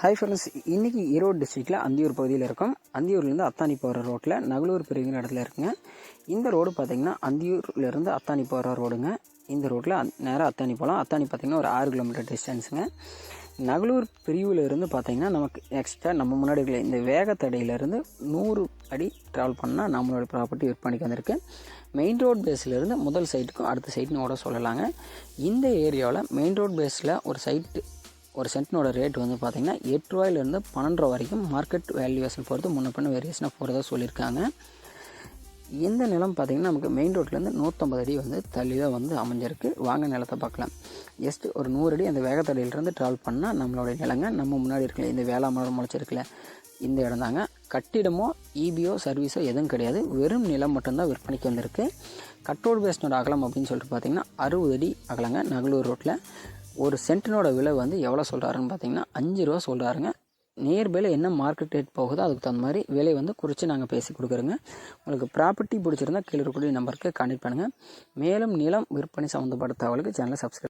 Hi friends, இன்றைக்கி ஈரோடு டிஸ்ட்ரிக்டில் அந்தியூர் பகுதியில் இருக்கும். அந்தியூர்லேருந்து அத்தானி போகிற ரோட்டில் நகலூர் பிரிவுங்கிற இடத்துல இருக்குங்க. இந்த ரோடு பார்த்திங்கன்னா அந்தியூர்லேருந்து அத்தானி போகிற ரோடுங்க. இந்த ரோட்டில் நேராக அத்தானி போகலாம். அத்தானி பார்த்திங்கன்னா ஒரு 6 கிலோமீட்டர் டிஸ்டன்ஸுங்க. நகலூர் பிரிவிலேருந்து பார்த்திங்கன்னா நமக்கு எக்ஸ்ட்ரா நம்ம முன்னாடி இருக்கிற இந்த வேகத்தடையிலேருந்து 100 அடி ட்ராவல் பண்ணால் நம்மளோட ப்ராப்பர்ட்டி விற்பனைக்கு வந்திருக்கு. மெயின் ரோட் பேஸ்லேருந்து முதல் சைட்டுக்கும் அடுத்த சைட்டுன்னு கூட சொல்லலாங்க. இந்த ஏரியாவில் மெயின் ரோட் பேஸில் ஒரு சென்ட்டினோட ரேட் வந்து பார்த்திங்கன்னா 8 ரூபாயிலேருந்து 12 ரூபா வரைக்கும் மார்க்கெட் வேல்யூவேஷன் பொறுத்து முன்ன பண்ண வேரியேஷனாக போகிறதா சொல்லியிருக்காங்க. இந்த நிலம் பார்த்திங்கன்னா நமக்கு மெயின் ரோட்லேருந்து 150 அடி வந்து தள்ளி தான் வந்து அமைஞ்சிருக்கு. வாங்க நிலத்தை பார்க்கலாம். ஜஸ்ட் ஒரு 100 அடி அந்த வேகத்தடையிலேருந்து ட்ராவல் பண்ணால் நம்மளுடைய நிலங்க நம்ம முன்னாடி இருக்கல இந்த வேளாமரம் முளைச்சிருக்கல இந்த இடம் தாங்க. கட்டிடமோ இபிஓ சர்வீஸோ எதுவும் கிடையாது, வெறும் நிலம் மட்டும்தான் விற்பனைக்கு வந்திருக்கு. கட்டோடு பேஸ்னோட அகலம் அப்படின்னு சொல்லிட்டு பார்த்திங்கன்னா 60 அடி அகலங்க. நகலூர் ரோட்டில் ஒரு சென்ட்டினோட விலை வந்து எவ்வளோ சொல்கிறாருன்னு பார்த்தீங்கன்னா 5 ரூபா சொல்கிறாருங்க. நியர்பையில் என்ன மார்க்கெட் ரேட் போகுதோ அதுக்கு தகுந்த மாதிரி விலை வந்து குறித்து நாங்கள் பேசி கொடுக்குறோங்க. உங்களுக்கு ப்ராப்பர்ட்டி பிடிச்சிருந்தா கீழே இருக்கக்கூடிய நம்பருக்கு கான்டெக்ட் பண்ணுங்கள். மேலும் நிலம் விற்பனை சம்மந்தப்பட்ட தகவலுக்கு சேனலை சப்ஸ்கிரைப்